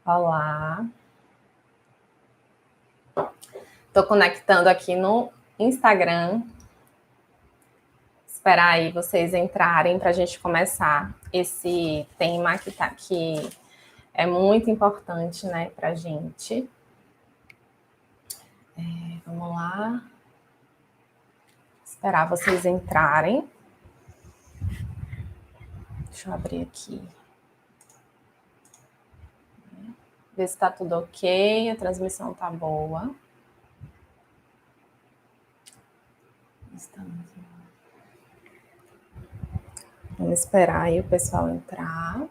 Olá. Estou conectando aqui no Instagram. Esperar aí vocês entrarem para a gente começar esse tema que é muito importante, né, para a gente. Vamos lá. Esperar vocês entrarem. Deixa eu abrir aqui. Ver se está tudo ok, a transmissão está boa. Vamos esperar aí o pessoal entrar.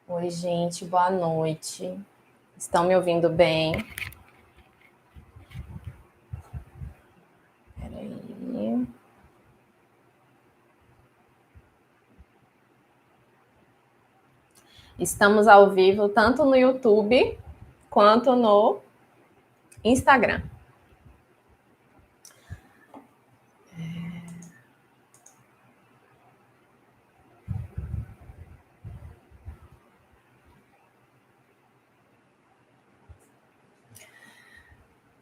Oi, gente, boa noite. Estão me ouvindo bem? Peraí. Estamos ao vivo tanto no YouTube quanto no Instagram.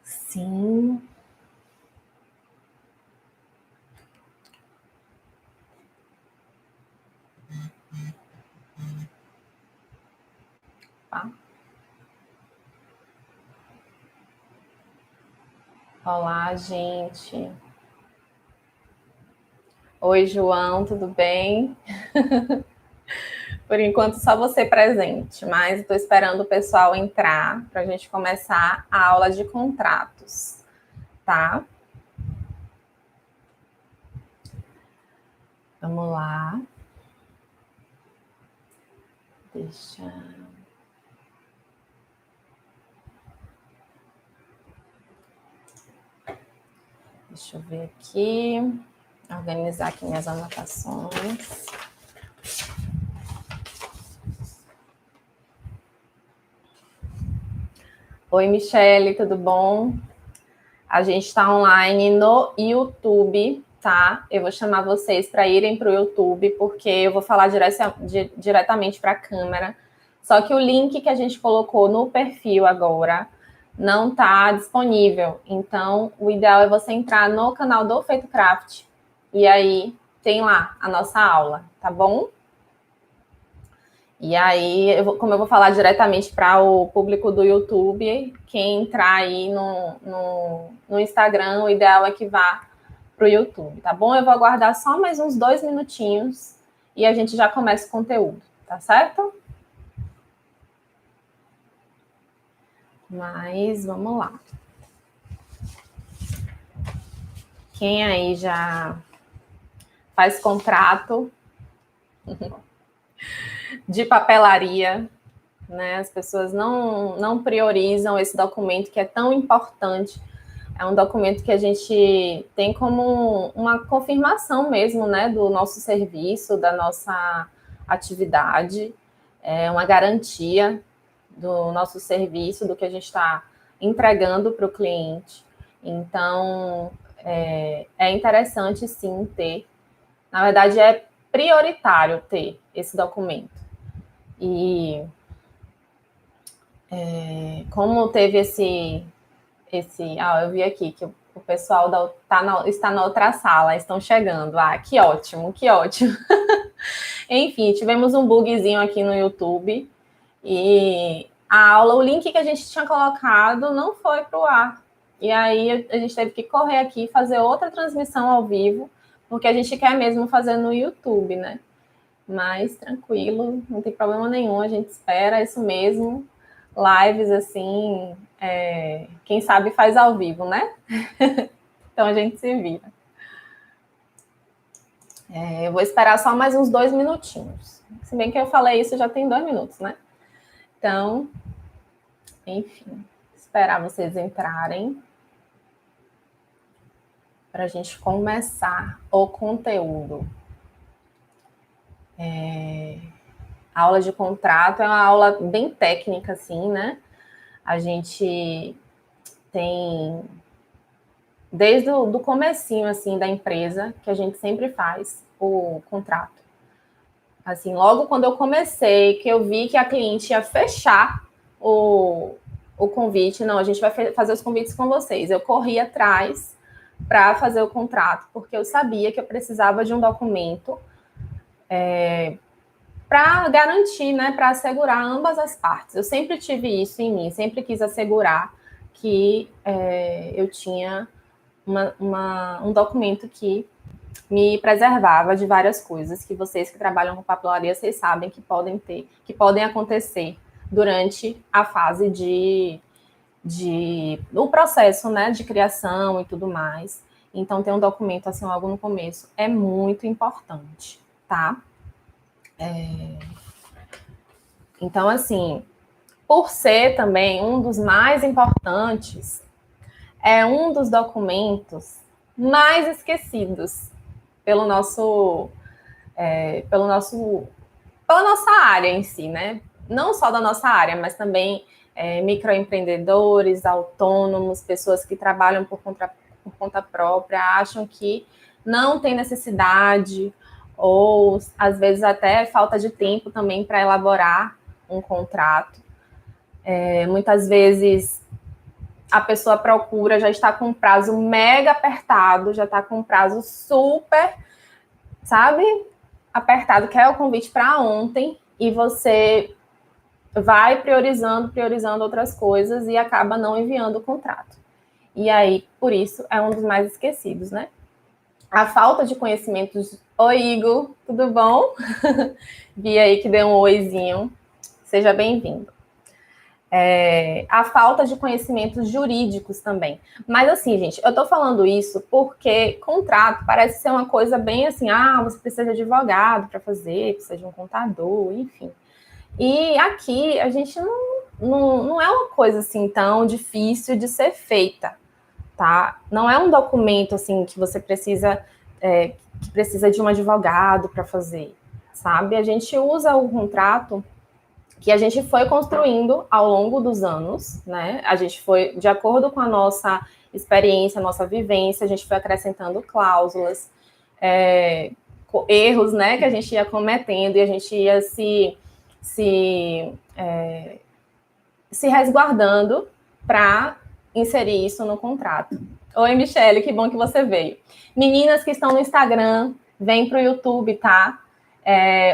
Sim. Tá. Olá, gente. Oi, João, tudo bem? Por enquanto, só você presente, mas estou esperando o pessoal entrar para a gente começar a aula de contratos, tá? Vamos lá. Deixa eu ver aqui. Organizar aqui minhas anotações. Oi, Michele, tudo bom? A gente está online no YouTube, tá? Eu vou chamar vocês para irem para o YouTube, porque eu vou falar diretamente para a câmera. Só que o link que a gente colocou no perfil agora não está disponível. Então, o ideal é você entrar no canal do Feito Craft. E aí tem lá a nossa aula, tá bom? E aí, como eu vou falar diretamente para o público do YouTube, quem entrar aí no Instagram, o ideal é que vá para o YouTube, tá bom? Eu vou aguardar só mais uns 2 minutinhos e a gente já começa o conteúdo, tá certo? Mas vamos lá. Quem aí já faz contrato de papelaria, né? As pessoas não priorizam esse documento que é tão importante. É um documento que a gente tem como uma confirmação mesmo, né, do nosso serviço, da nossa atividade, é uma garantia do nosso serviço, do que a gente está entregando para o cliente. Então, é interessante, sim, ter. Na verdade, é prioritário ter esse documento. E como teve eu vi aqui que o pessoal está na outra sala, estão chegando. Ah, que ótimo, que ótimo. Enfim, tivemos um bugzinho aqui no YouTube e a aula, o link que a gente tinha colocado não foi para o ar. E aí a gente teve que correr aqui e fazer outra transmissão ao vivo, porque a gente quer mesmo fazer no YouTube, né? Mas tranquilo, não tem problema nenhum, a gente espera, é isso mesmo. Lives assim, quem sabe faz ao vivo, né? Então a gente se vira. Eu vou esperar só mais uns 2 minutinhos. Se bem que eu falei isso já tem 2 minutos, né? Então, enfim, esperar vocês entrarem para a gente começar o conteúdo. A aula de contrato é uma aula bem técnica, assim, né? A gente tem desde o comecinho, assim, da empresa, que a gente sempre faz o contrato. Assim, logo quando eu comecei, que eu vi que a cliente ia fechar o convite, não, a gente vai fazer os convites com vocês. Eu corri atrás para fazer o contrato, porque eu sabia que eu precisava de um documento para garantir, né, para assegurar ambas as partes. Eu sempre tive isso em mim, sempre quis assegurar que eu tinha um documento que me preservava de várias coisas que vocês que trabalham com papelaria, vocês sabem que podem acontecer durante a fase o processo, né, de criação e tudo mais. Então, ter um documento assim logo no começo é muito importante, tá? Então, assim, por ser também um dos mais importantes, é um dos documentos mais esquecidos pela nossa área em si, né? Não só da nossa área, mas também microempreendedores, autônomos, pessoas que trabalham por conta própria, acham que não tem necessidade, ou às vezes até falta de tempo também para elaborar um contrato. Muitas vezes a pessoa procura, já está com um prazo mega apertado, já está com um prazo super, sabe, apertado, que é o convite para ontem, e você vai priorizando outras coisas e acaba não enviando o contrato. E aí, por isso, é um dos mais esquecidos, né? A falta de conhecimentos... Oi, Igor, tudo bom? Vi aí que deu um oizinho. Seja bem-vindo. A falta de conhecimentos jurídicos também. Mas assim, gente, eu tô falando isso porque contrato parece ser uma coisa bem assim, você precisa de advogado para fazer, precisa de um contador, enfim. E aqui a gente não é uma coisa assim tão difícil de ser feita, tá? Não é um documento assim que você precisa de um advogado para fazer, sabe? A gente usa o contrato que a gente foi construindo ao longo dos anos, né? A gente foi, de acordo com a nossa experiência, a nossa vivência, a gente foi acrescentando cláusulas, erros, né, que a gente ia cometendo e a gente ia se resguardando para inserir isso no contrato. Oi, Michele, que bom que você veio. Meninas que estão no Instagram, vem para o YouTube, tá?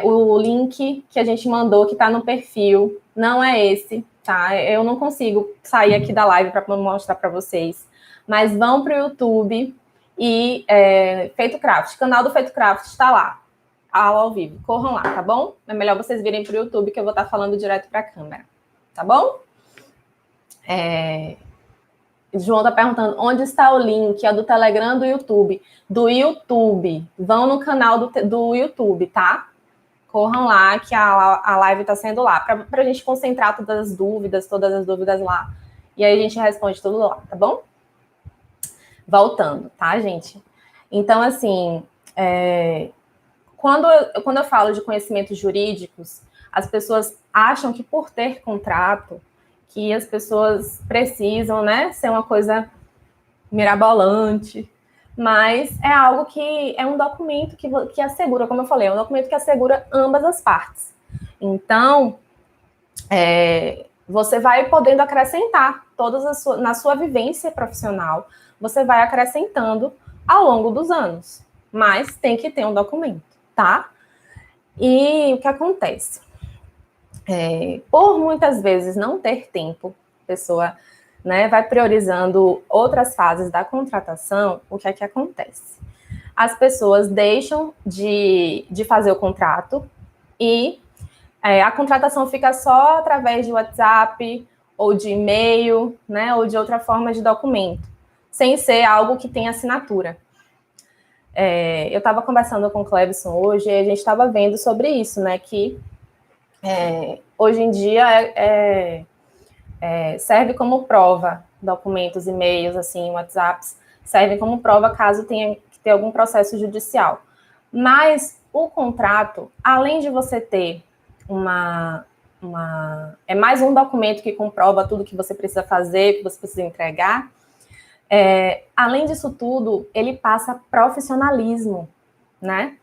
O link que a gente mandou, que está no perfil, não é esse, tá? Eu não consigo sair aqui da live para mostrar para vocês, mas vão para o YouTube e Feito Craft, o canal do Feito Craft está lá, aula ao vivo, corram lá, tá bom? É melhor vocês virem para o YouTube, que eu vou estar falando direto para a câmera, tá bom? João está perguntando onde está o link, do Telegram, do YouTube. Do YouTube. Vão no canal do YouTube, tá? Corram lá, que a live está sendo lá. Para a gente concentrar todas as dúvidas lá. E aí a gente responde tudo lá, tá bom? Voltando, tá, gente? Então, assim, quando eu falo de conhecimentos jurídicos, as pessoas acham que por ter contrato, que as pessoas precisam, né, ser uma coisa mirabolante, mas é algo que é um documento que assegura, como eu falei, é um documento que assegura ambas as partes. Então, você vai podendo acrescentar na sua vivência profissional, você vai acrescentando ao longo dos anos, mas tem que ter um documento, tá? E o que acontece? Por muitas vezes não ter tempo, a pessoa, né, vai priorizando outras fases da contratação, o que é que acontece? As pessoas deixam de fazer o contrato e a contratação fica só através de WhatsApp ou de e-mail, né, ou de outra forma de documento, sem ser algo que tenha assinatura. Eu estava conversando com o Clebson hoje e a gente estava vendo sobre isso, né, que hoje em dia serve como prova, documentos, e-mails, assim, WhatsApps, servem como prova caso tenha que ter algum processo judicial. Mas o contrato, além de você ter é mais um documento que comprova tudo que você precisa fazer, que você precisa entregar, Além disso tudo, ele passa profissionalismo, né?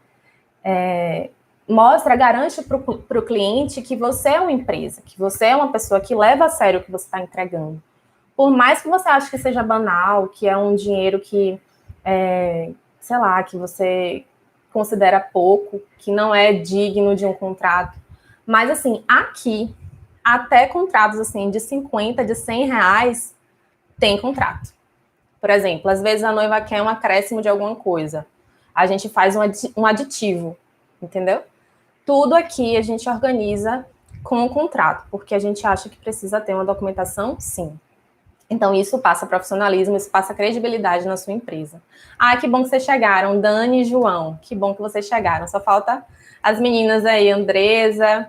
Garante para o cliente que você é uma empresa, que você é uma pessoa que leva a sério o que você está entregando. Por mais que você ache que seja banal, que é um dinheiro que, sei lá, que você considera pouco, que não é digno de um contrato. Mas, assim, aqui, até contratos, assim, de 50, de 100 reais, tem contrato. Por exemplo, às vezes a noiva quer um acréscimo de alguma coisa. A gente faz um aditivo, entendeu? Tudo aqui a gente organiza com o contrato, porque a gente acha que precisa ter uma documentação, sim. Então, isso passa profissionalismo, isso passa credibilidade na sua empresa. Ah, que bom que vocês chegaram, Dani e João. Que bom que vocês chegaram. Só falta as meninas aí, Andresa,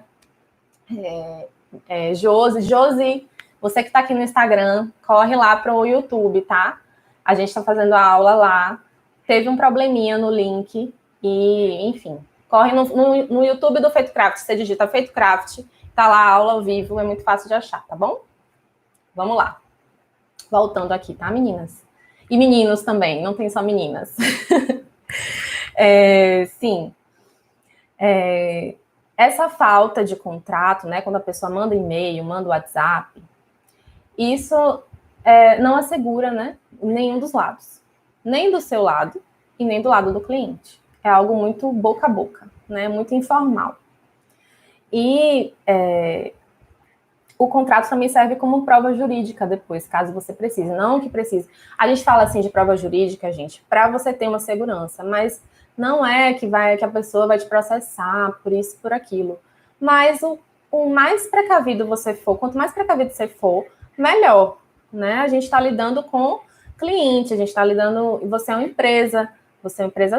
Josi. Josi, você que está aqui no Instagram, corre lá para o YouTube, tá? A gente está fazendo a aula lá. Teve um probleminha no link e, enfim, corre no YouTube do Feito Craft. Você digita Feito Craft, tá lá a aula ao vivo, é muito fácil de achar, tá bom? Vamos lá. Voltando aqui, tá, meninas? E meninos também, não tem só meninas. Sim. Essa falta de contrato, né, quando a pessoa manda e-mail, manda WhatsApp, isso não assegura, né, nenhum dos lados. Nem do seu lado e nem do lado do cliente. É algo muito boca a boca, né, muito informal. E o contrato também serve como prova jurídica depois, caso você precise. Não que precise. A gente fala assim de prova jurídica, gente, para você ter uma segurança, mas não é que a pessoa vai te processar por isso, por aquilo. Mas o mais precavido você for, quanto mais precavido você for, melhor, né? A gente está lidando com cliente, a gente está lidando. Você é uma empresa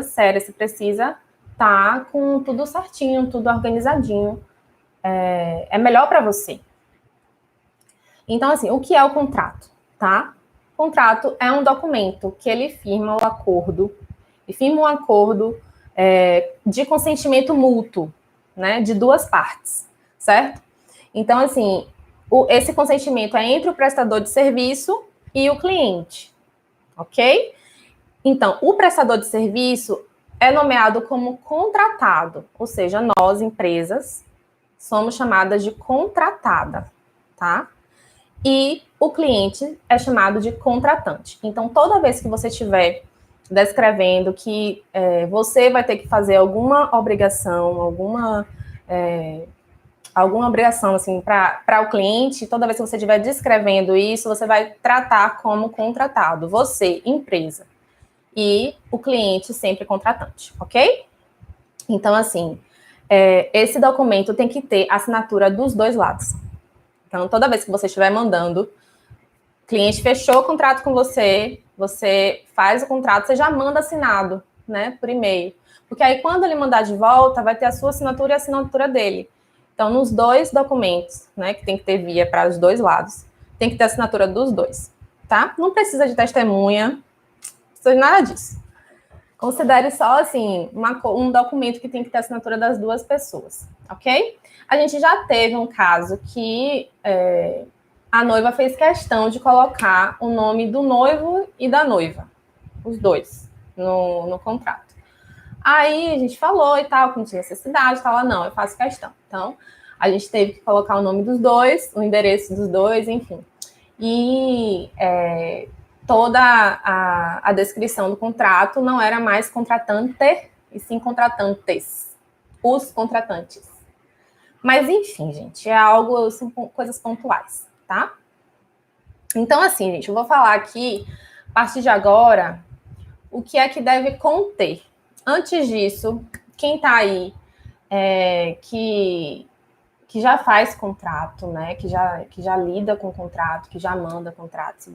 séria, você precisa estar com tudo certinho, tudo organizadinho. É melhor para você. Então, assim, o que é o contrato, tá? O contrato é um documento que ele firma o acordo, e firma um acordo de consentimento mútuo, né, de duas partes, certo? Então, assim, esse consentimento é entre o prestador de serviço e o cliente, ok? Então, o prestador de serviço é nomeado como contratado, ou seja, nós, empresas, somos chamadas de contratada, tá? E o cliente é chamado de contratante. Então, toda vez que você estiver descrevendo que você vai ter que fazer alguma obrigação, alguma obrigação assim para o cliente, toda vez que você estiver descrevendo isso, você vai tratar como contratado, você, empresa, e o cliente sempre contratante, ok? Então, assim, esse documento tem que ter assinatura dos dois lados. Então, toda vez que você estiver mandando, o cliente fechou o contrato com você, você faz o contrato, você já manda assinado, né, por e-mail. Porque aí, quando ele mandar de volta, vai ter a sua assinatura e a assinatura dele. Então, nos dois documentos, né, que tem que ter via para os dois lados, tem que ter a assinatura dos dois, tá? Não precisa de testemunha, não precisa de nada disso. Considere só, assim, um documento que tem que ter a assinatura das duas pessoas, ok? A gente já teve um caso que a noiva fez questão de colocar o nome do noivo e da noiva, os dois, no contrato. Aí a gente falou e tal, que não tinha necessidade, tal, não, eu faço questão. Então, a gente teve que colocar o nome dos dois, o endereço dos dois, enfim. E toda a descrição do contrato não era mais contratante, e sim contratantes, os contratantes. Mas, enfim, gente, são coisas pontuais, tá? Então, assim, gente, eu vou falar aqui, a partir de agora, o que é que deve conter. Antes disso, quem tá aí que já faz contrato, né? Que já lida com contrato, que já manda contrato. Se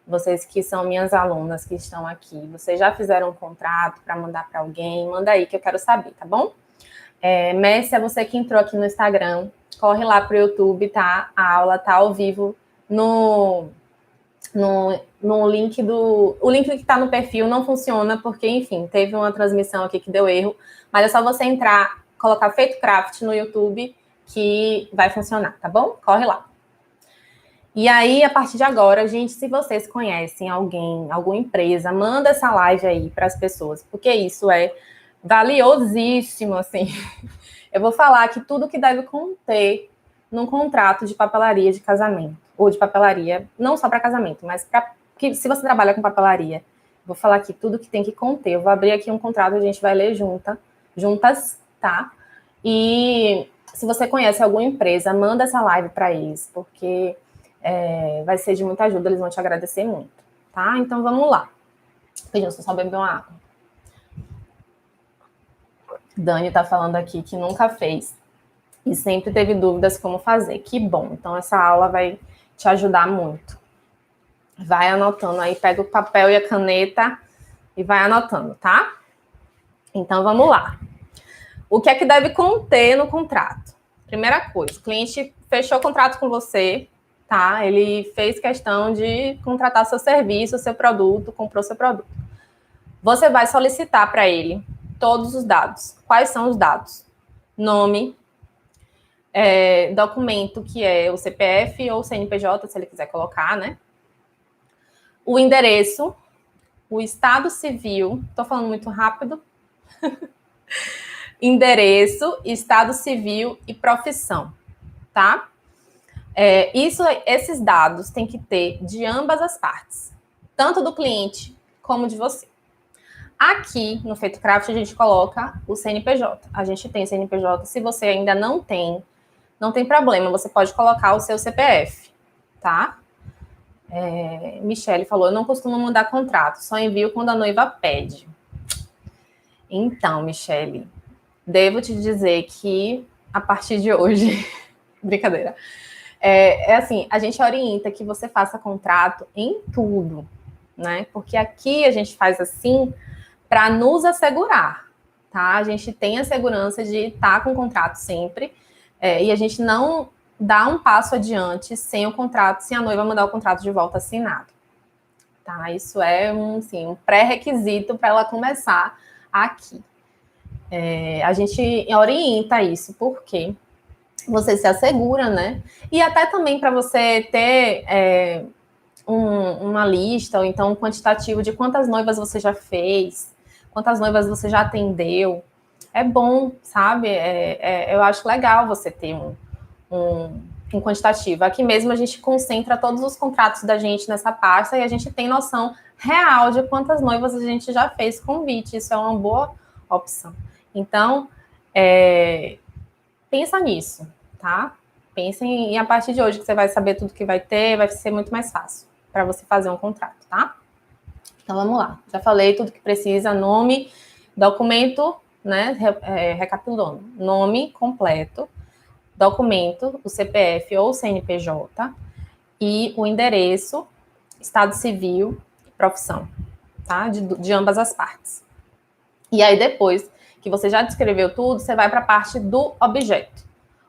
vocês que são minhas alunas que estão aqui, vocês já fizeram um contrato para mandar para alguém? Manda aí que eu quero saber, tá bom? Messia, você que entrou aqui no Instagram, corre lá pro YouTube, tá? A aula tá ao vivo no link o link que está no perfil não funciona porque, enfim, teve uma transmissão aqui que deu erro, mas é só você entrar, colocar Feito Craft no YouTube que vai funcionar, tá bom? Corre lá. E aí, a partir de agora, gente, se vocês conhecem alguém, alguma empresa, manda essa live aí para as pessoas, porque isso é valiosíssimo, assim. Eu vou falar que tudo que deve conter num contrato de papelaria de casamento, ou de papelaria, não só para casamento, mas para que se você trabalha com papelaria, vou falar aqui tudo que tem que conter. Eu vou abrir aqui um contrato, a gente vai ler juntas, tá? E se você conhece alguma empresa, manda essa live para eles, porque vai ser de muita ajuda, eles vão te agradecer muito, tá? Então vamos lá. Pedindo só beber uma água. Dani tá falando aqui que nunca fez e sempre teve dúvidas como fazer. Que bom. Então essa aula vai te ajudar muito. Vai anotando aí, pega o papel e a caneta e vai anotando, tá? Então vamos lá. O que é que deve conter no contrato? Primeira coisa, o cliente fechou o contrato com você, tá? Ele fez questão de contratar seu serviço, seu produto, comprou seu produto. Você vai solicitar para ele todos os dados. Quais são os dados? Nome, documento que é o CPF ou o CNPJ, se ele quiser colocar, né? O endereço, o estado civil, estou falando muito rápido. Endereço, estado civil e profissão, tá? Esses dados tem que ter de ambas as partes, tanto do cliente como de você. Aqui no FeitoCraft a gente coloca o CNPJ. A gente tem CNPJ. Se você ainda não tem problema, você pode colocar o seu CPF, tá? Michele falou, eu não costumo mandar contrato, só envio quando a noiva pede. Então, Michele, devo te dizer que a partir de hoje, brincadeira, assim, a gente orienta que você faça contrato em tudo, né? Porque aqui a gente faz assim para nos assegurar, tá? A gente tem a segurança de estar com o contrato sempre e a gente não dá um passo adiante sem o contrato, sem a noiva mandar o contrato de volta assinado, tá? Isso é um pré-requisito para ela começar aqui. A gente orienta isso porque você se assegura, né? E até também para você ter uma lista ou então um quantitativo de quantas noivas você já fez, quantas noivas você já atendeu. É bom, sabe? Eu acho legal você ter um quantitativo. Aqui mesmo a gente concentra todos os contratos da gente nessa pasta e a gente tem noção real de quantas noivas a gente já fez convite. Isso é uma boa opção. Então, pensa nisso, tá? Pensem, e a partir de hoje que você vai saber tudo que vai ter, vai ser muito mais fácil para você fazer um contrato, tá? Então, vamos lá. Já falei tudo que precisa, nome, documento, né? Recapitulando. Nome completo, documento, o CPF ou o CNPJ, e o endereço, estado civil e profissão, tá? De ambas as partes. E aí, depois que você já descreveu tudo, você vai para a parte do objeto.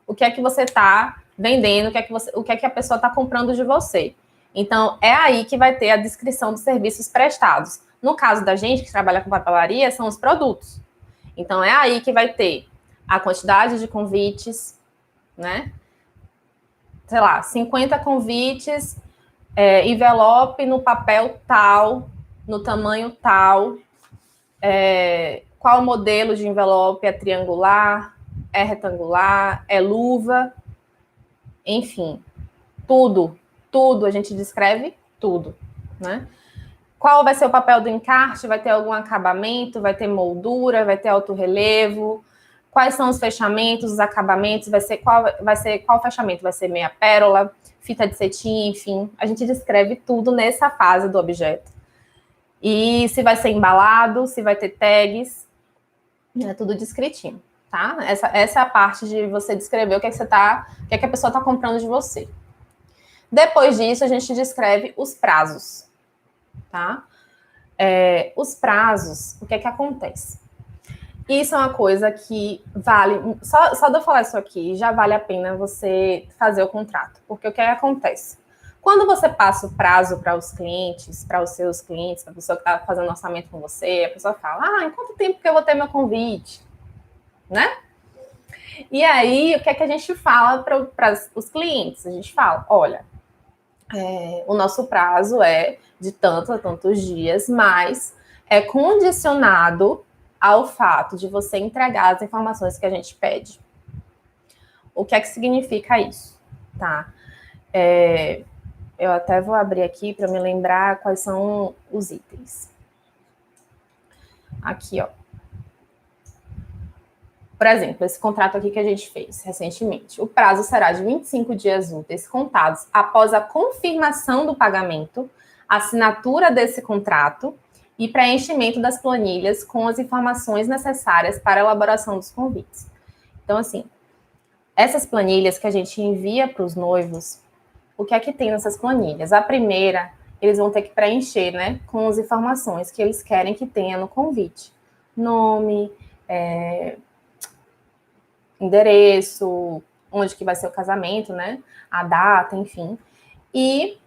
O que é que você está vendendo, o que é que a pessoa está comprando de você. Então, é aí que vai ter a descrição dos serviços prestados. No caso da gente que trabalha com papelaria, são os produtos. Então, é aí que vai ter a quantidade de convites, né? Sei lá, 50 convites, envelope no papel tal, no tamanho tal, qual modelo de envelope, é triangular, é retangular, é luva, enfim, tudo, a gente descreve tudo, né? Qual vai ser o papel do encarte? Vai ter algum acabamento? Vai ter moldura? Vai ter alto relevo? Quais são os fechamentos, os acabamentos? Qual fechamento? Vai ser meia pérola, fita de cetim, enfim. A gente descreve tudo nessa fase do objeto. E se vai ser embalado, se vai ter tags, é tudo descritinho, tá? Essa é a parte de você descrever o que é que a pessoa está comprando de você. Depois disso, a gente descreve os prazos, tá? Os prazos, o que é que acontece? Isso é uma coisa que vale... Só de eu falar isso aqui, já vale a pena você fazer o contrato. Porque o que acontece? Quando você passa o prazo para os clientes, para os seus clientes, para a pessoa que está fazendo orçamento com você, a pessoa fala, em quanto tempo que eu vou ter meu convite? Né? E aí, o que é que a gente fala para os clientes? A gente fala, olha, o nosso prazo é de tantos a tantos dias, mas é condicionado ao fato de você entregar as informações que a gente pede. O que é que significa isso? Tá? Eu até vou abrir aqui para me lembrar quais são os itens. Aqui, ó. Por exemplo, esse contrato aqui que a gente fez recentemente. O prazo será de 25 dias úteis contados após a confirmação do pagamento, assinatura desse contrato e preenchimento das planilhas com as informações necessárias para a elaboração dos convites. Então, assim, essas planilhas que a gente envia para os noivos, o que é que tem nessas planilhas? A primeira, eles vão ter que preencher, né, com as informações que eles querem que tenha no convite. Nome, endereço, onde que vai ser o casamento, né, a data, enfim. E,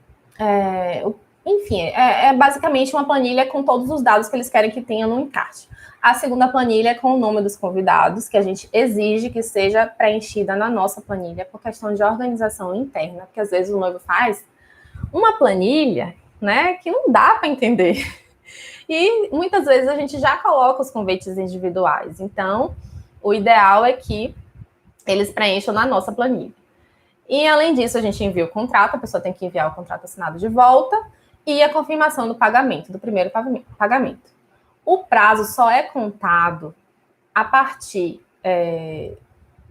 enfim, é basicamente uma planilha com todos os dados que eles querem que tenha no encarte. A segunda planilha é com o nome dos convidados, que a gente exige que seja preenchida na nossa planilha por questão de organização interna, porque às vezes o noivo faz uma planilha, né, que não dá para entender. E muitas vezes a gente já coloca os convites individuais. Então, o ideal é que eles preencham na nossa planilha. E, além disso, a gente envia o contrato, a pessoa tem que enviar o contrato assinado de volta e a confirmação do pagamento, do primeiro pagamento. O prazo só é contado a partir...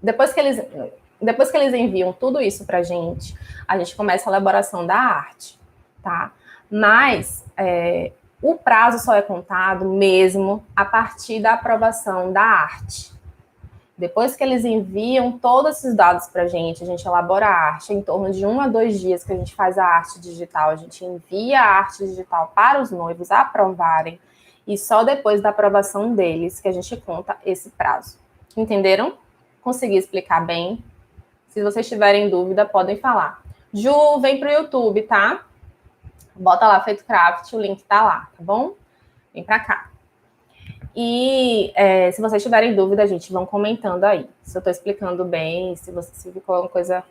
depois que eles enviam tudo isso para a gente começa a elaboração da arte, tá? Mas o prazo só é contado mesmo a partir da aprovação da arte. Depois que eles enviam todos esses dados para a gente elabora a arte em torno de 1 a 2 dias que a gente faz a arte digital, a gente envia a arte digital para os noivos aprovarem, e só depois da aprovação deles que a gente conta esse prazo. Entenderam? Consegui explicar bem? Se vocês tiverem dúvida, podem falar. Ju, vem para o YouTube, tá? Bota lá, Feito Craft, o link tá lá, tá bom? Vem para cá. E se vocês tiverem dúvida, gente, vão comentando aí. Se eu estou explicando bem, se ficou alguma coisa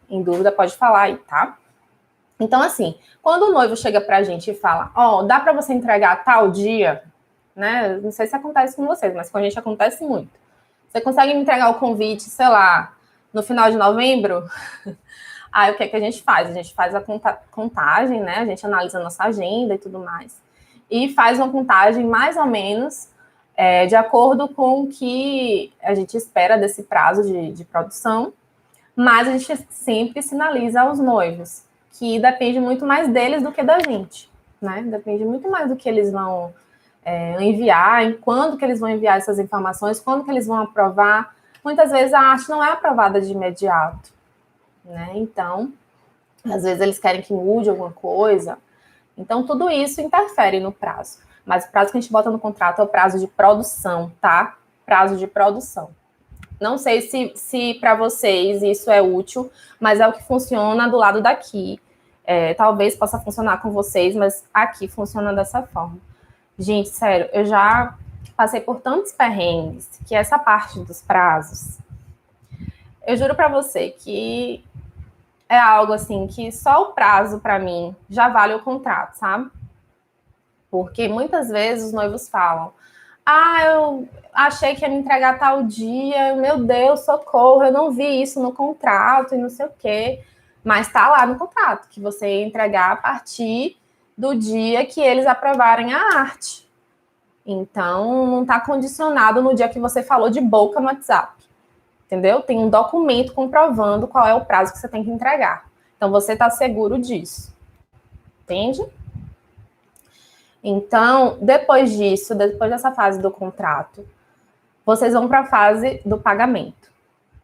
em dúvida, pode falar aí, tá? Então, assim, quando o noivo chega pra gente e fala, dá para você entregar tal dia, né? Não sei se acontece com vocês, mas com a gente acontece muito. Você consegue me entregar o convite, sei lá, no final de novembro? Aí o que é que a gente faz? A gente faz a contagem, né? A gente analisa a nossa agenda e tudo mais. E faz uma contagem mais ou menos de acordo com o que a gente espera desse prazo de produção, mas a gente sempre sinaliza aos noivos que depende muito mais deles do que da gente, né? Depende muito mais do que eles vão enviar, em quando que eles vão enviar essas informações, quando que eles vão aprovar. Muitas vezes a arte não é aprovada de imediato, né? Então, às vezes eles querem que mude alguma coisa. Então, tudo isso interfere no prazo. Mas o prazo que a gente bota no contrato é o prazo de produção, tá? Prazo de produção. Não sei se para vocês isso é útil, mas é o que funciona do lado daqui. Talvez possa funcionar com vocês, mas aqui funciona dessa forma. Gente, sério, eu já passei por tantos perrengues que essa parte dos prazos, eu juro para você que é algo assim que só o prazo para mim já vale o contrato, sabe? Porque muitas vezes os noivos falam: eu achei que ia me entregar tal dia, meu Deus, socorro, eu não vi isso no contrato e não sei o quê. Mas tá lá no contrato, que você ia entregar a partir do dia que eles aprovarem a arte. Então, não está condicionado no dia que você falou de boca no WhatsApp. Entendeu? Tem um documento comprovando qual é o prazo que você tem que entregar. Então, você está seguro disso. Entende? Então, depois disso, depois dessa fase do contrato, vocês vão para a fase do pagamento.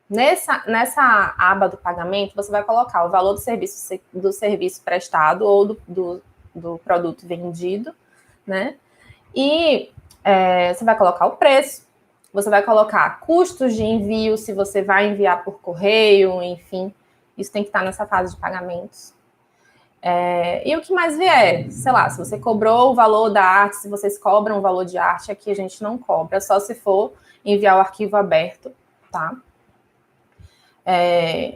Nessa aba do pagamento, você vai colocar o valor do serviço prestado ou do produto vendido, né? E você vai colocar o preço, você vai colocar custos de envio, se você vai enviar por correio, enfim, isso tem que estar nessa fase de pagamentos. E o que mais vier, sei lá, se você cobrou o valor da arte, se vocês cobram o valor de arte, aqui a gente não cobra, só se for enviar o arquivo aberto, tá?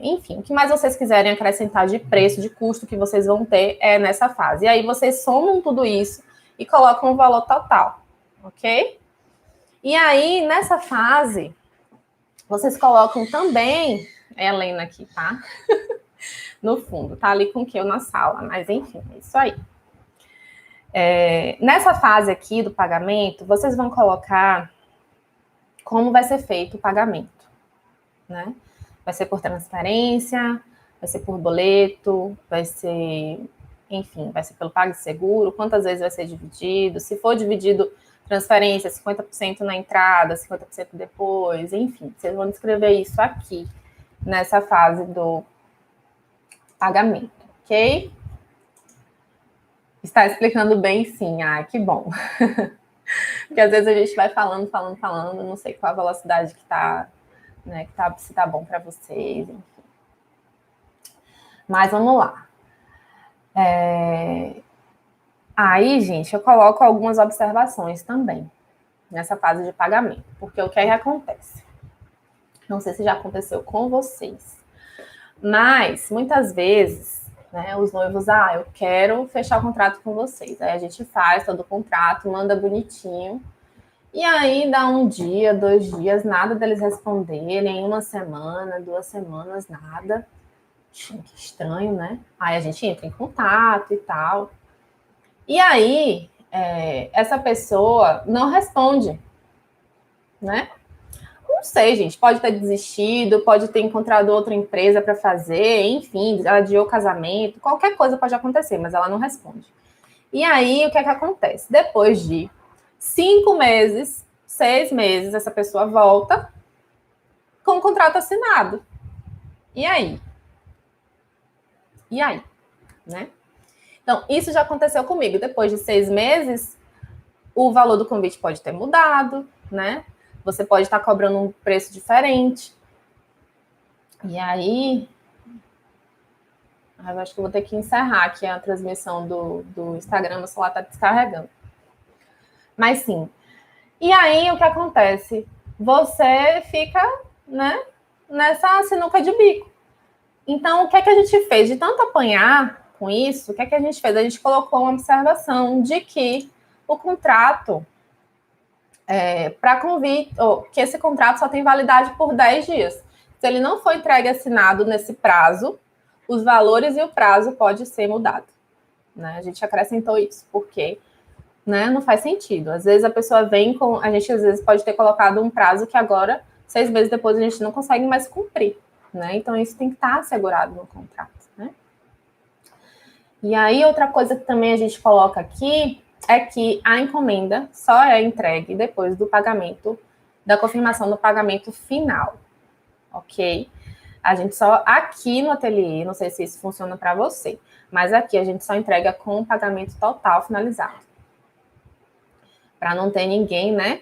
Enfim, o que mais vocês quiserem acrescentar de preço, de custo que vocês vão ter nessa fase. E aí vocês somam tudo isso e colocam o valor total, ok? E aí, nessa fase, vocês colocam também, a Helena aqui, tá? No fundo, tá ali com o que eu na sala, mas enfim, é isso aí. Nessa fase aqui do pagamento, vocês vão colocar como vai ser feito o pagamento, né? Vai ser por transferência, vai ser por boleto, vai ser, enfim, vai ser pelo PagSeguro, quantas vezes vai ser dividido, se for dividido transferência, 50% na entrada, 50% depois, enfim, vocês vão descrever isso aqui, nessa fase do pagamento, ok? Está explicando bem, sim. Ah, que bom. Porque às vezes a gente vai falando, não sei qual a velocidade que tá, né, se tá bom para vocês, enfim. Mas vamos lá. Aí, gente, eu coloco algumas observações também nessa fase de pagamento, porque o que é que acontece? Não sei se já aconteceu com vocês, mas muitas vezes, né, os noivos, eu quero fechar o contrato com vocês. Aí a gente faz todo o contrato, manda bonitinho, e aí dá um dia, 2 dias, nada deles responderem, 1 semana, 2 semanas, nada. Que estranho, né? Aí a gente entra em contato e tal. E aí, essa pessoa não responde, né? Não sei, gente. Pode ter desistido, pode ter encontrado outra empresa para fazer, enfim, ela adiou o casamento, qualquer coisa pode acontecer, mas ela não responde. E aí, o que é que acontece? Depois de 5 meses, 6 meses, essa pessoa volta com o contrato assinado. E aí? E aí? Né? Então, isso já aconteceu comigo. Depois de 6 meses, o valor do convite pode ter mudado, né? Você pode estar cobrando um preço diferente. E aí, eu acho que eu vou ter que encerrar aqui a transmissão do Instagram, meu celular está descarregando. Mas sim. E aí, o que acontece? Você fica, né, nessa sinuca de bico. Então, o que é que a gente fez? De tanto apanhar com isso, o que é que a gente fez? A gente colocou uma observação de que o contrato para convite, que esse contrato só tem validade por 10 dias. Se ele não for entregue assinado nesse prazo, os valores e o prazo pode ser mudado. Né? A gente acrescentou isso, porque não faz sentido. Às vezes a pessoa vem com... A gente, às vezes, pode ter colocado um prazo que agora, 6 meses depois, a gente não consegue mais cumprir. Né? Então, isso tem que estar assegurado no contrato. Né? E aí, outra coisa que também a gente coloca aqui é que a encomenda só é entregue depois do pagamento, da confirmação do pagamento final, ok? A gente só, aqui no ateliê, não sei se isso funciona para você, mas aqui a gente só entrega com o pagamento total finalizado. Para não ter ninguém, né,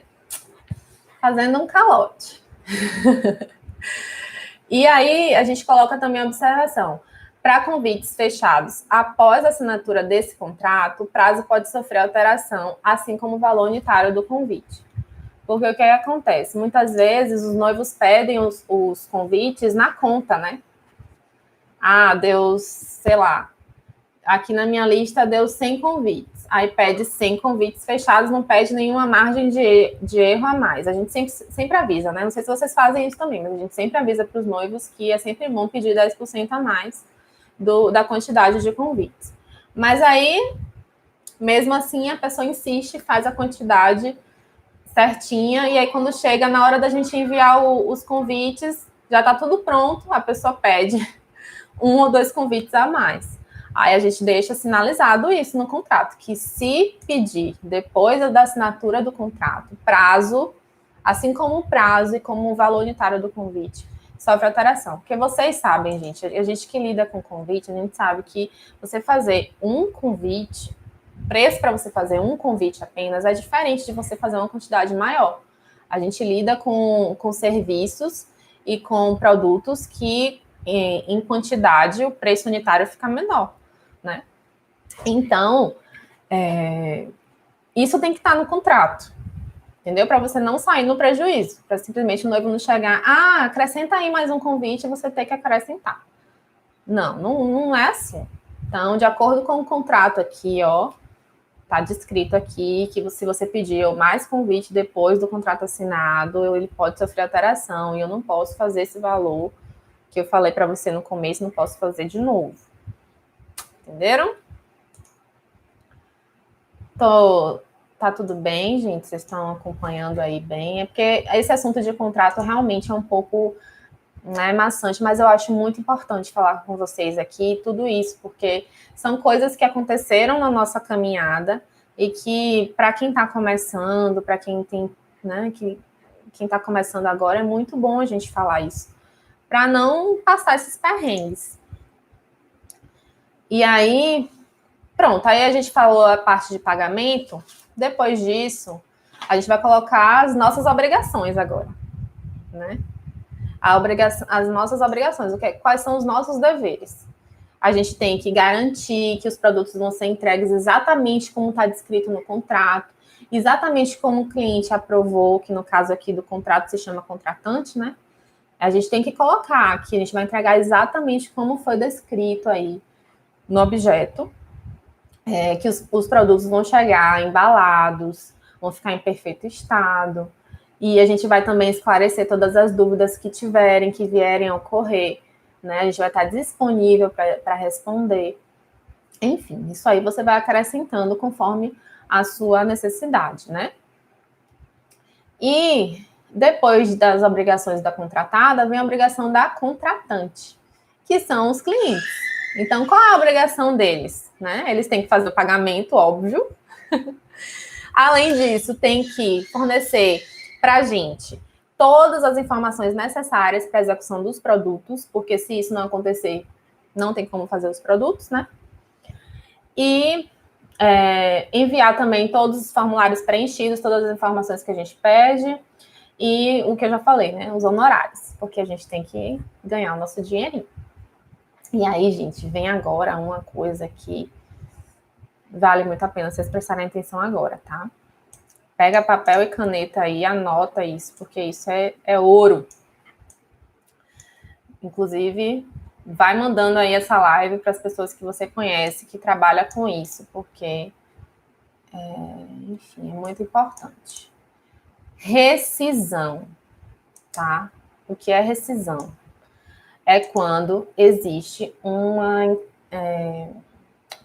fazendo um calote. E aí, a gente coloca também a observação. Para convites fechados após a assinatura desse contrato, o prazo pode sofrer alteração, assim como o valor unitário do convite. Porque o que acontece? Muitas vezes os noivos pedem os convites na conta, né? Deu, sei lá, aqui na minha lista deu 100 convites. Aí pede 100 convites fechados, não pede nenhuma margem de erro a mais. A gente sempre avisa, né? Não sei se vocês fazem isso também, mas a gente sempre avisa para os noivos que é sempre bom pedir 10% a mais da quantidade de convites. Mas aí, mesmo assim, a pessoa insiste, faz a quantidade certinha, e aí quando chega na hora da gente enviar os convites, já está tudo pronto, a pessoa pede 1 ou 2 convites a mais. Aí a gente deixa sinalizado isso no contrato, que se pedir depois da assinatura do contrato, prazo, assim como o prazo e como o valor unitário do convite, sofre alteração. Porque vocês sabem, gente, a gente que lida com convite, a gente sabe que você fazer um convite, preço para você fazer um convite apenas é diferente de você fazer uma quantidade maior. A gente lida com serviços e com produtos que, em quantidade, o preço unitário fica menor, né? Então, isso tem que estar no contrato. Entendeu? Para você não sair no prejuízo, para simplesmente o noivo não chegar, acrescenta aí mais um convite e você ter que acrescentar. Não é assim. Então, de acordo com o contrato aqui, ó, tá descrito aqui que se você pedir mais convite depois do contrato assinado, ele pode sofrer alteração e eu não posso fazer esse valor que eu falei para você no começo, não posso fazer de novo. Entenderam? Tá tudo bem, gente? Vocês estão acompanhando aí bem? É porque esse assunto de contrato realmente é um pouco, né, maçante, mas eu acho muito importante falar com vocês aqui tudo isso, porque são coisas que aconteceram na nossa caminhada e que, para quem está começando, para quem tem, né, quem está começando agora, é muito bom a gente falar isso, para não passar esses perrengues. E aí, pronto, aí a gente falou a parte de pagamento. Depois disso, a gente vai colocar as nossas obrigações agora, né? As nossas obrigações, quais são os nossos deveres? A gente tem que garantir que os produtos vão ser entregues exatamente como está descrito no contrato, exatamente como o cliente aprovou, que no caso aqui do contrato se chama contratante, né? A gente tem que colocar que a gente vai entregar exatamente como foi descrito aí no objeto, que os produtos vão chegar embalados, vão ficar em perfeito estado. E a gente vai também esclarecer todas as dúvidas que tiverem, que vierem a ocorrer, né? A gente vai estar disponível para responder. Enfim, isso aí você vai acrescentando conforme a sua necessidade, né? E depois das obrigações da contratada, vem a obrigação da contratante, que são os clientes. Então, qual é a obrigação deles? Né? Eles têm que fazer o pagamento, óbvio. Além disso, tem que fornecer para a gente todas as informações necessárias para a execução dos produtos, porque se isso não acontecer, não tem como fazer os produtos, né? E enviar também todos os formulários preenchidos, todas as informações que a gente pede, e o que eu já falei, né? Os honorários, porque a gente tem que ganhar o nosso dinheirinho. E aí, gente, vem agora uma coisa que vale muito a pena vocês prestarem atenção agora, tá? Pega papel e caneta aí, anota isso, porque isso é ouro. Inclusive, vai mandando aí essa live para as pessoas que você conhece, que trabalham com isso, porque, enfim, é muito importante. Rescisão, tá? O que é rescisão? É quando existe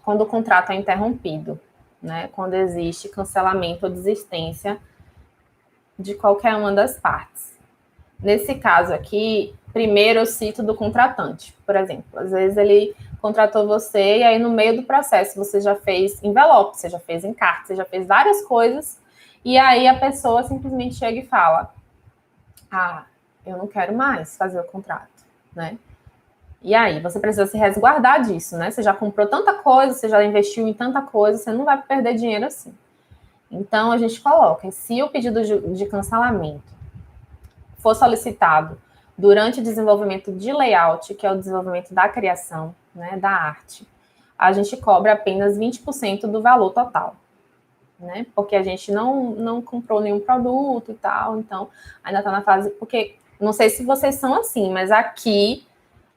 quando o contrato é interrompido, né? Quando existe cancelamento ou desistência de qualquer uma das partes. Nesse caso aqui, primeiro eu cito do contratante, por exemplo. Às vezes ele contratou você e aí no meio do processo você já fez envelope, você já fez encarte, você já fez várias coisas e aí a pessoa simplesmente chega e fala: eu não quero mais fazer o contrato, né? E aí, você precisa se resguardar disso, né? Você já comprou tanta coisa, você já investiu em tanta coisa, você não vai perder dinheiro assim. Então, a gente coloca, se o pedido de cancelamento for solicitado durante o desenvolvimento de layout, que é o desenvolvimento da criação, né, da arte, a gente cobra apenas 20% do valor total, né? Porque a gente não comprou nenhum produto e tal, então ainda está na fase... Porque, não sei se vocês são assim, mas aqui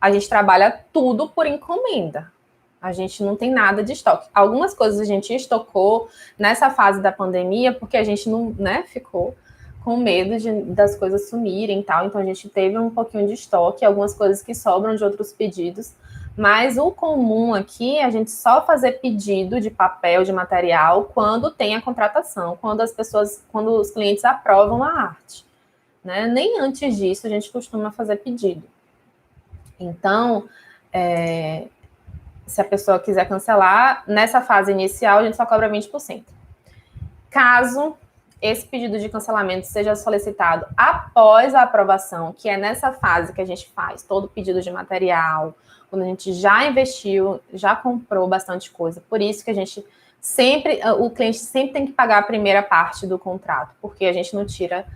a gente trabalha tudo por encomenda. A gente não tem nada de estoque. Algumas coisas a gente estocou nessa fase da pandemia, porque a gente não, né, ficou com medo das coisas sumirem e tal. Então, a gente teve um pouquinho de estoque, algumas coisas que sobram de outros pedidos. Mas o comum aqui é a gente só fazer pedido de papel, de material, quando tem a contratação, quando os clientes aprovam a arte, né? Nem antes disso a gente costuma fazer pedido. Então, se a pessoa quiser cancelar, nessa fase inicial, a gente só cobra 20%. Caso esse pedido de cancelamento seja solicitado após a aprovação, que é nessa fase que a gente faz todo o pedido de material, quando a gente já investiu, já comprou bastante coisa. Por isso que o cliente sempre tem que pagar a primeira parte do contrato, porque a gente não tira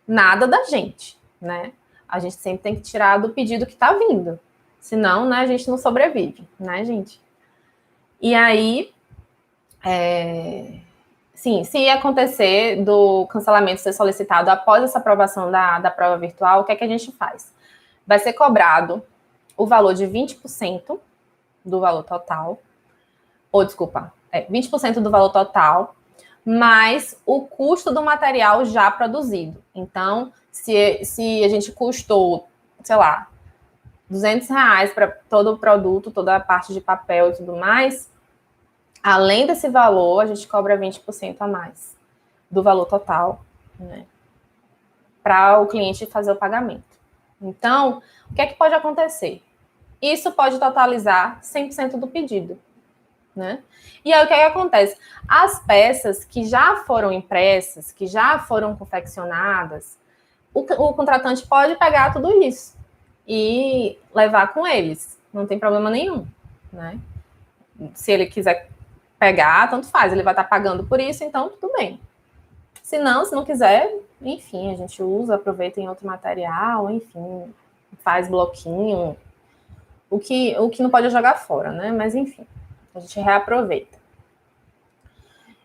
nada da gente, né? A gente sempre tem que tirar do pedido que está vindo. Senão, né, a gente não sobrevive, né, gente? E aí, Sim, se acontecer do cancelamento ser solicitado após essa aprovação da prova virtual, o que é que a gente faz? Vai ser cobrado o valor de 20% do valor total, ou desculpa, 20% do valor total, mais o custo do material já produzido. Então, se a gente custou, sei lá, R$200 para todo o produto, toda a parte de papel e tudo mais, além desse valor, a gente cobra 20% a mais do valor total, né, para o cliente fazer o pagamento. Então, o que é que pode acontecer? Isso pode totalizar 100% do pedido, né? E aí, o que é que acontece? As peças que já foram impressas, que já foram confeccionadas, o contratante pode pegar tudo isso e levar com eles. Não tem problema nenhum, né? Se ele quiser pegar, tanto faz. Ele vai estar pagando por isso, então tudo bem. Se não quiser, enfim, a gente usa, aproveita em outro material, enfim, faz bloquinho. O que não pode é jogar fora, né? Mas enfim, a gente reaproveita.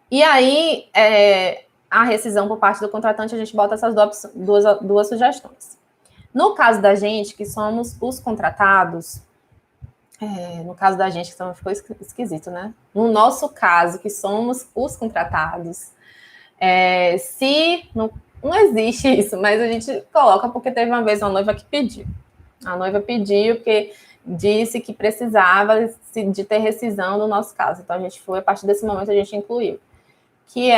E aí, a rescisão por parte do contratante, a gente bota essas duas sugestões. No caso da gente, que somos os contratados, no caso da gente, que ficou esquisito, né? No nosso caso, que somos os contratados, se não existe isso, mas a gente coloca porque teve uma vez uma noiva que pediu. A noiva pediu porque disse que precisava de ter rescisão no nosso caso. Então, a gente foi, a partir desse momento, a gente incluiu. Que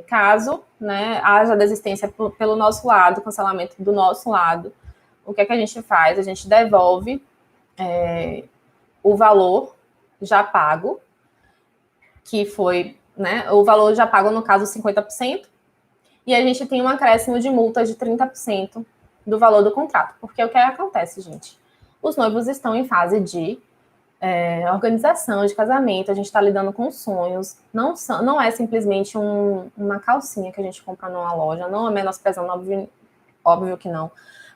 caso, né, haja desistência pelo nosso lado, cancelamento do nosso lado, o que é que a gente faz? A gente devolve o valor já pago, que foi, né, o valor já pago, no caso, 50%, e a gente tem um acréscimo de multa de 30% do valor do contrato. Porque o que acontece, gente? Os noivos estão em fase de organização de casamento, a gente está lidando com sonhos, não é simplesmente uma calcinha que a gente compra numa loja, não é menosprezando, óbvio que não,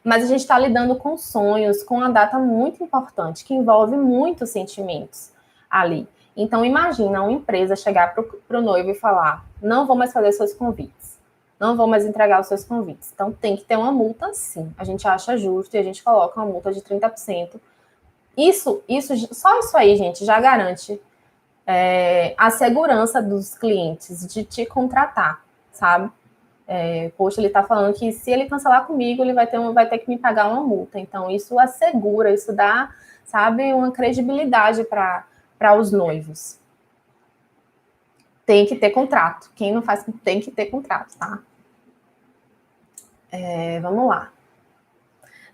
mas a gente está lidando com sonhos, com uma data muito importante, que envolve muitos sentimentos ali. Então, imagina uma empresa chegar para o noivo e falar, não vou mais fazer seus convites, não vou mais entregar os seus convites. Então, tem que ter uma multa, sim. A gente acha justo e a gente coloca uma multa de 30%. Só isso aí, gente, já garante a segurança dos clientes de te contratar, sabe? Poxa, ele está falando que se ele cancelar comigo, ele vai ter que me pagar uma multa. Então, isso assegura, isso dá, sabe, uma credibilidade para os noivos. Tem que ter contrato. Quem não faz, tem que ter contrato, tá? Vamos lá.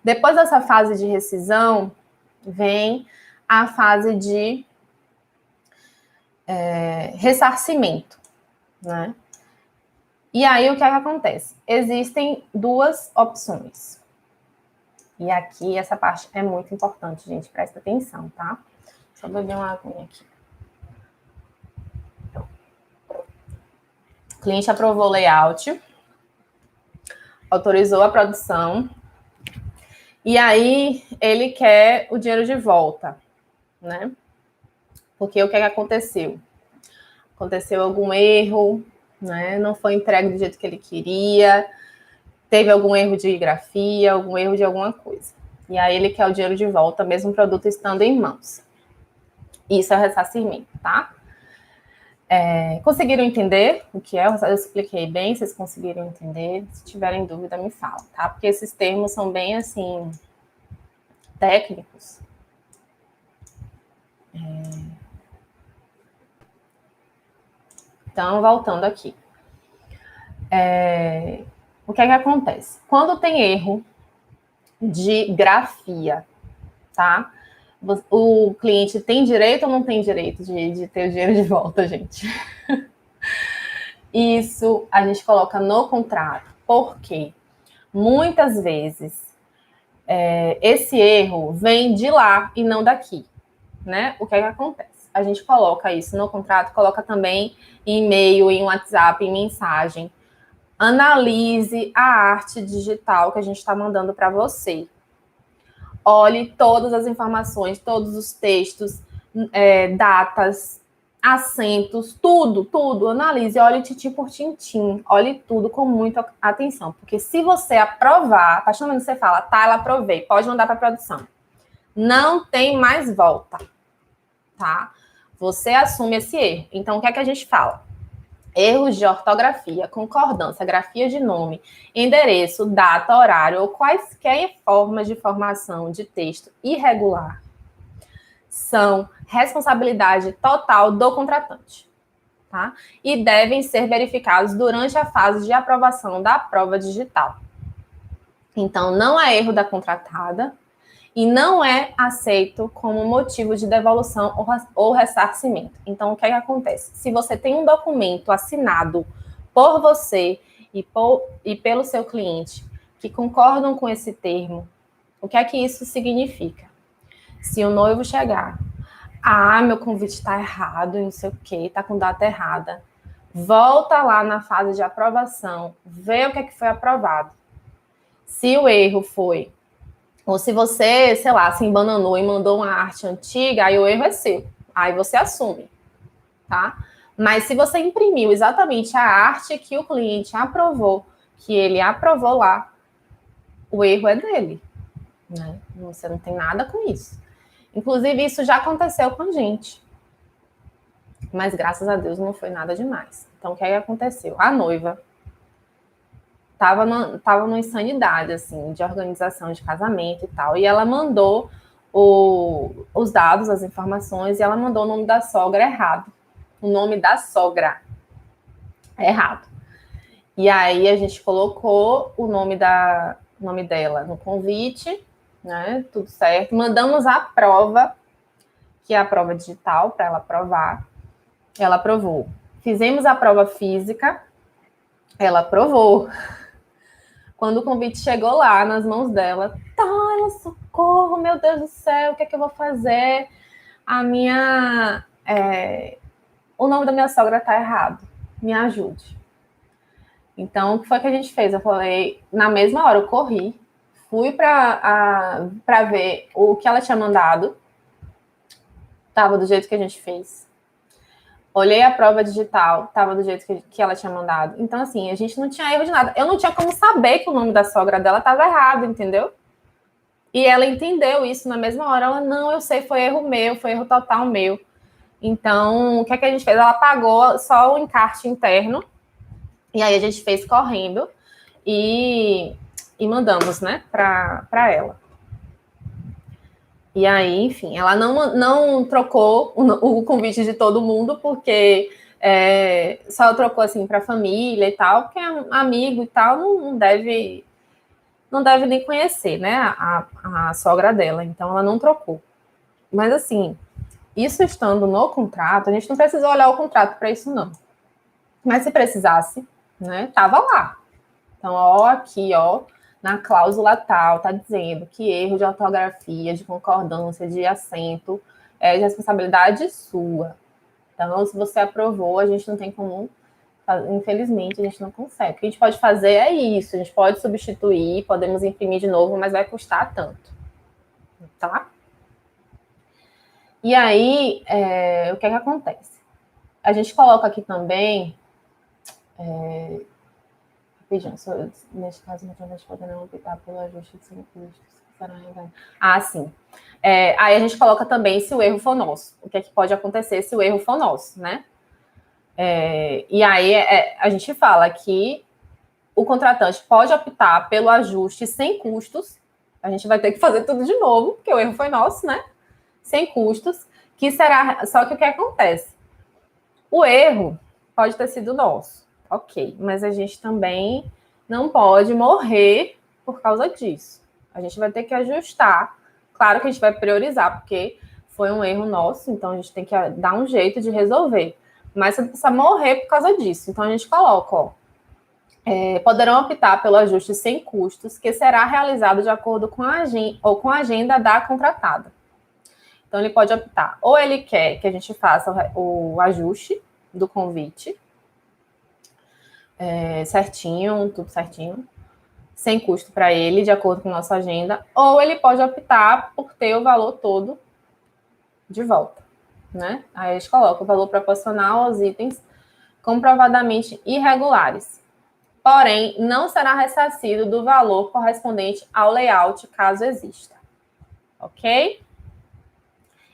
Depois dessa fase de rescisão, vem a fase de ressarcimento, né? E aí, o que é que acontece? Existem duas opções. E aqui, essa parte é muito importante, gente. Presta atenção, tá? Deixa eu beber uma aguinha aqui. O cliente aprovou o layout, autorizou a produção, e aí ele quer o dinheiro de volta, né? Porque o que é que aconteceu? Aconteceu algum erro, né? Não foi entregue do jeito que ele queria, teve algum erro de grafia, algum erro de alguma coisa. E aí ele quer o dinheiro de volta, mesmo o produto estando em mãos. Isso é o ressarcimento, tá? Conseguiram entender o que é? Eu expliquei bem, vocês conseguiram entender? Se tiverem dúvida, me fala, tá? Porque esses termos são bem, assim, técnicos. Então, voltando aqui. O que é que acontece? Quando tem erro de grafia, tá? O cliente tem direito ou não tem direito de ter o dinheiro de volta, gente? Isso a gente coloca no contrato, porque muitas vezes esse erro vem de lá e não daqui, né? O que é que acontece? A gente coloca isso no contrato, coloca também em e-mail, em WhatsApp, em mensagem. Analise a arte digital que a gente está mandando para você. Olhe todas as informações, todos os textos, datas, assentos, tudo, analise, olhe tintim por tintim, olhe tudo com muita atenção, porque se você aprovar, a partir do momento que você fala, tá, ela aprovei, pode mandar para produção, não tem mais volta, tá? Você assume esse erro. Então, o que é que a gente fala? Erros de ortografia, concordância, grafia de nome, endereço, data, horário ou quaisquer formas de formação de texto irregular são responsabilidade total do contratante, tá? E devem ser verificados durante a fase de aprovação da prova digital. Então, não é erro da contratada e não é aceito como motivo de devolução ou ressarcimento. Então, o que é que acontece? Se você tem um documento assinado por você e pelo seu cliente que concordam com esse termo, o que é que isso significa? Se o noivo chegar, meu convite está errado, não sei o quê, está com data errada, volta lá na fase de aprovação, vê o que é que foi aprovado. Se o erro foi, ou se você, sei lá, se embananou e mandou uma arte antiga, aí o erro é seu, aí você assume, tá? Mas se você imprimiu exatamente a arte que o cliente aprovou, que ele aprovou lá, o erro é dele, né? Você não tem nada com isso. Inclusive, isso já aconteceu com a gente. Mas, graças a Deus, não foi nada demais. Então, o que aí aconteceu? A noiva estava numa insanidade, assim, de organização de casamento e tal. E ela mandou os dados, as informações, e ela mandou o nome da sogra errado. O nome da sogra errado. E aí, a gente colocou o nome dela no convite, né? Tudo certo. Mandamos a prova, que é a prova digital, para ela aprovar. Ela aprovou. Fizemos a prova física, ela aprovou. Quando o convite chegou lá nas mãos dela, ela, socorro, meu Deus do céu, o que é que eu vou fazer? O nome da minha sogra tá errado, me ajude. Então, o que foi que a gente fez? Eu falei, na mesma hora eu corri, fui para ver o que ela tinha mandado, tava do jeito que a gente fez. Olhei a prova digital, estava do jeito que ela tinha mandado. Então, assim, a gente não tinha erro de nada. Eu não tinha como saber que o nome da sogra dela estava errado, entendeu? E ela entendeu isso na mesma hora. Ela, não, eu sei, foi erro meu, foi erro total meu. Então, o que é que a gente fez? Ela pagou só o encarte interno. E aí a gente fez correndo e mandamos, né, para ela. E aí, enfim, ela não trocou o convite de todo mundo, porque só trocou assim para a família e tal, porque é amigo e tal, não deve nem conhecer, né, a sogra dela. Então, ela não trocou. Mas, assim, isso estando no contrato, a gente não precisa olhar o contrato para isso, não. Mas se precisasse, né, tava lá. Então, aqui, na cláusula tal, está dizendo que erro de ortografia, de concordância, de acento, é de responsabilidade sua. Então, se você aprovou, a gente não tem como, infelizmente, a gente não consegue. O que a gente pode fazer é isso, a gente pode substituir, podemos imprimir de novo, mas vai custar tanto. Tá? E aí, o que é que acontece? A gente coloca aqui também... neste caso, não poderão optar pelo ajuste de 5 custos. Sim. Aí a gente coloca também se o erro for nosso. O que é que pode acontecer se o erro for nosso, né? E aí a gente fala que o contratante pode optar pelo ajuste sem custos. A gente vai ter que fazer tudo de novo, porque o erro foi nosso, né? Sem custos, que será... Só que o que acontece? O erro pode ter sido nosso. Ok, mas a gente também não pode morrer por causa disso. A gente vai ter que ajustar. Claro que a gente vai priorizar, porque foi um erro nosso, então a gente tem que dar um jeito de resolver. Mas você não precisa morrer por causa disso. Então a gente coloca, poderão optar pelo ajuste sem custos, que será realizado de acordo com a agenda da contratada. Então ele pode optar, ou ele quer que a gente faça o ajuste do convite, certinho, tudo certinho, sem custo para ele, de acordo com nossa agenda, ou ele pode optar por ter o valor todo de volta, né? Aí a gente coloca o valor proporcional aos itens comprovadamente irregulares. Porém, não será ressarcido do valor correspondente ao layout, caso exista. Ok?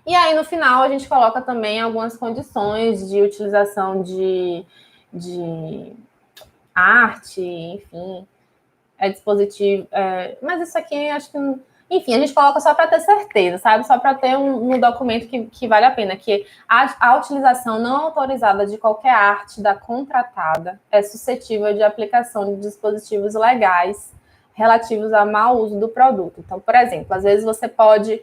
E aí, no final, a gente coloca também algumas condições de utilização de arte, enfim, dispositivo. Mas isso aqui, acho que... Enfim, a gente coloca só para ter certeza, sabe? Só para ter um documento que vale a pena, que a utilização não autorizada de qualquer arte da contratada é suscetível de aplicação de dispositivos legais relativos ao mau uso do produto. Então, por exemplo, às vezes você pode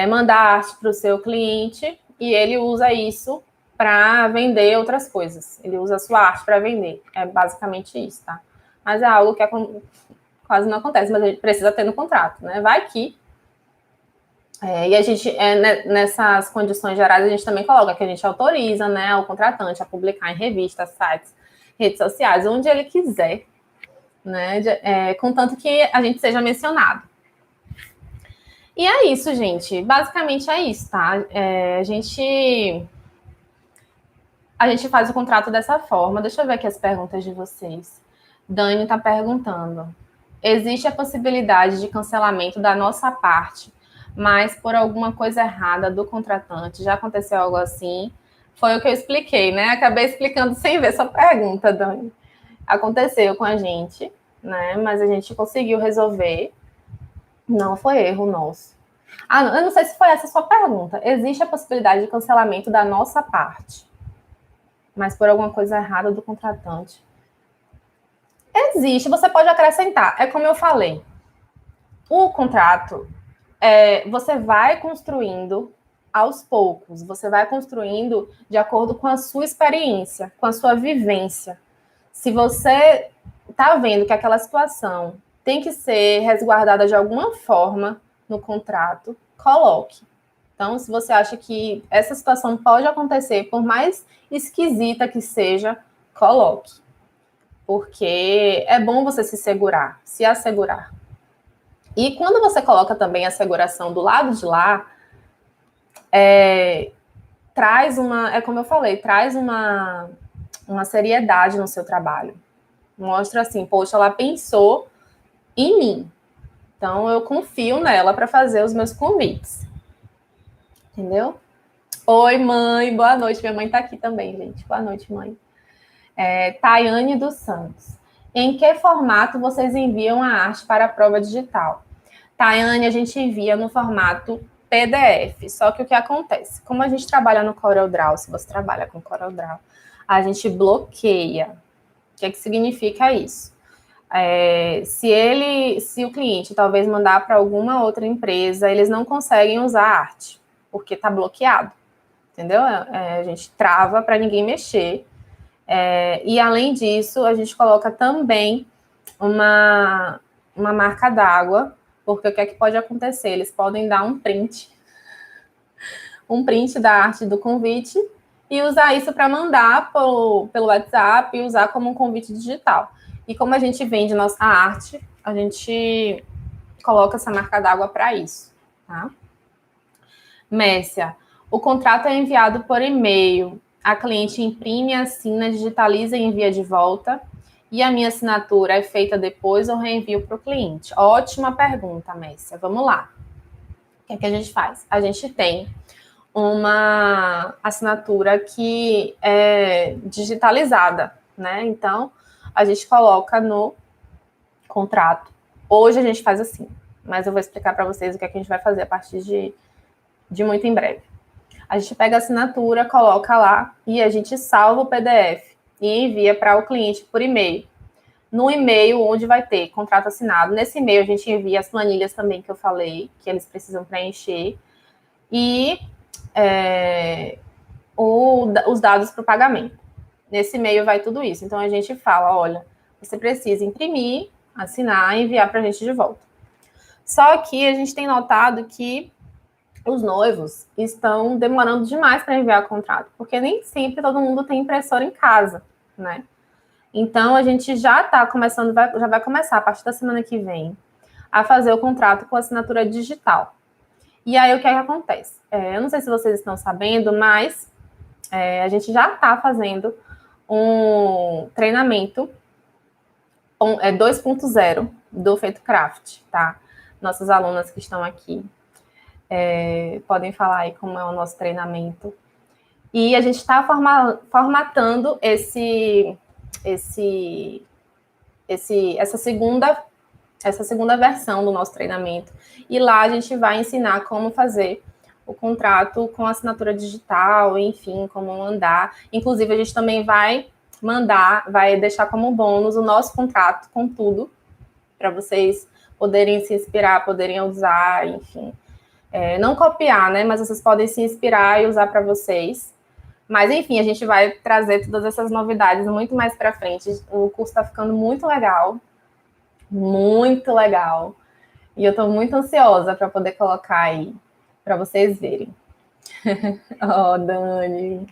mandar arte para o seu cliente e ele usa isso para vender outras coisas. Ele usa a sua arte para vender. É basicamente isso, tá? Mas é algo que quase não acontece, mas a gente precisa ter no contrato, né? Vai que... e a gente, nessas condições gerais, a gente também coloca que a gente autoriza, né, o contratante a publicar em revistas, sites, redes sociais, onde ele quiser, né, contanto que a gente seja mencionado. E é isso, gente. Basicamente é isso, tá? A gente faz o contrato dessa forma. Deixa eu ver aqui as perguntas de vocês. Dani está perguntando: existe a possibilidade de cancelamento da nossa parte, mas por alguma coisa errada do contratante? Já aconteceu algo assim? Foi o que eu expliquei, né? Acabei explicando sem ver sua pergunta, Dani. Aconteceu com a gente, né? Mas a gente conseguiu resolver. Não foi erro nosso. Eu não sei se foi essa a sua pergunta. Existe a possibilidade de cancelamento da nossa parte, mas por alguma coisa errada do contratante? Existe, você pode acrescentar. É como eu falei. O contrato, você vai construindo aos poucos. Você vai construindo de acordo com a sua experiência, com a sua vivência. Se você está vendo que aquela situação tem que ser resguardada de alguma forma no contrato, coloque. Então, se você acha que essa situação pode acontecer, por mais esquisita que seja, coloque. Porque é bom você se assegurar. E quando você coloca também a asseguração do lado de lá, traz como eu falei, traz uma seriedade no seu trabalho. Mostra assim, poxa, ela pensou em mim. Então, eu confio nela para fazer os meus convites. Entendeu? Oi, mãe. Boa noite. Minha mãe está aqui também, gente. Boa noite, mãe. Tayane dos Santos. Em que formato vocês enviam a arte para a prova digital? Tayane, a gente envia no formato PDF. Só que o que acontece? Como a gente trabalha no CorelDRAW, se você trabalha com CorelDRAW, a gente bloqueia. O que significa isso? Se o cliente talvez mandar para alguma outra empresa, eles não conseguem usar a arte, porque está bloqueado, entendeu? A gente trava para ninguém mexer. E além disso, a gente coloca também uma marca d'água, porque o que é que pode acontecer? Eles podem dar um print da arte do convite e usar isso para mandar pelo WhatsApp e usar como um convite digital. E como a gente vende nossa arte, a gente coloca essa marca d'água para isso, tá? Mércia, o contrato é enviado por e-mail. A cliente imprime, assina, digitaliza e envia de volta. E a minha assinatura é feita depois ou reenvio para o cliente? Ótima pergunta, Mércia. Vamos lá. O que a gente faz? A gente tem uma assinatura que é digitalizada, né? Então, a gente coloca no contrato. Hoje a gente faz assim, mas eu vou explicar para vocês o que a gente vai fazer a partir de muito em breve. A gente pega a assinatura, coloca lá e a gente salva o PDF e envia para o cliente por e-mail. No e-mail, onde vai ter contrato assinado. Nesse e-mail, a gente envia as planilhas também que eu falei, que eles precisam preencher. E os dados para o pagamento. Nesse e-mail vai tudo isso. Então, a gente fala, olha, você precisa imprimir, assinar e enviar para a gente de volta. Só que a gente tem notado que os noivos estão demorando demais para enviar o contrato, porque nem sempre todo mundo tem impressora em casa, né? Então, a gente já está começando, já vai começar a partir da semana que vem, a fazer o contrato com assinatura digital. E aí, o que é que acontece? Eu não sei se vocês estão sabendo, mas a gente já está fazendo um treinamento 2.0 do Feito Craft, tá? Nossas alunas que estão aqui podem falar aí como é o nosso treinamento. E a gente está formatando essa segunda versão do nosso treinamento. E lá a gente vai ensinar como fazer o contrato com assinatura digital, enfim, como mandar. Inclusive, a gente também vai deixar como bônus o nosso contrato com tudo, para vocês poderem se inspirar, poderem usar, enfim. Não copiar, né? Mas vocês podem se inspirar e usar para vocês. Mas, enfim, a gente vai trazer todas essas novidades muito mais para frente. O curso está ficando muito legal. Muito legal. E eu estou muito ansiosa para poder colocar aí, para vocês verem. Oh, Dani.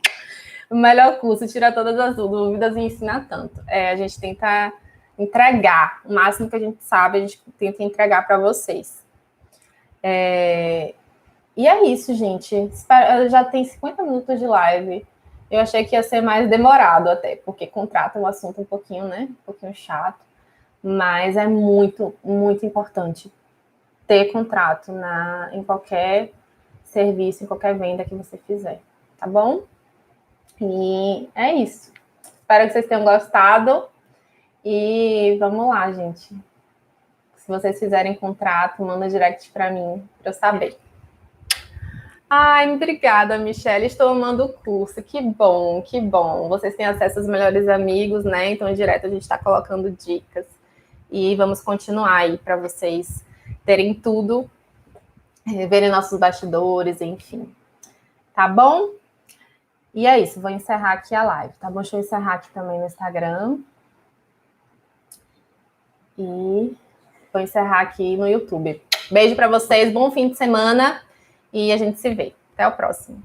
O melhor curso, tira todas as dúvidas e ensina tanto. A gente tenta entregar o máximo que a gente sabe, a gente tenta entregar para vocês. E é isso, gente. Já tem 50 minutos de live. Eu achei que ia ser mais demorado até, porque contrato é um assunto um pouquinho, né? Um pouquinho chato. Mas é muito, muito importante ter contrato em qualquer serviço, em qualquer venda que você fizer, tá bom? E é isso. Espero que vocês tenham gostado. E vamos lá, gente. Se vocês fizerem contrato, manda direct para mim, para eu saber. Ai, obrigada, Michelle. Estou amando o curso. Que bom, que bom. Vocês têm acesso aos melhores amigos, né? Então, direto a gente está colocando dicas. E vamos continuar aí para vocês terem tudo, verem nossos bastidores, enfim. Tá bom? E é isso, vou encerrar aqui a live, tá bom? Deixa eu encerrar aqui também no Instagram. E vou encerrar aqui no YouTube. Beijo para vocês, bom fim de semana e a gente se vê. Até o próximo.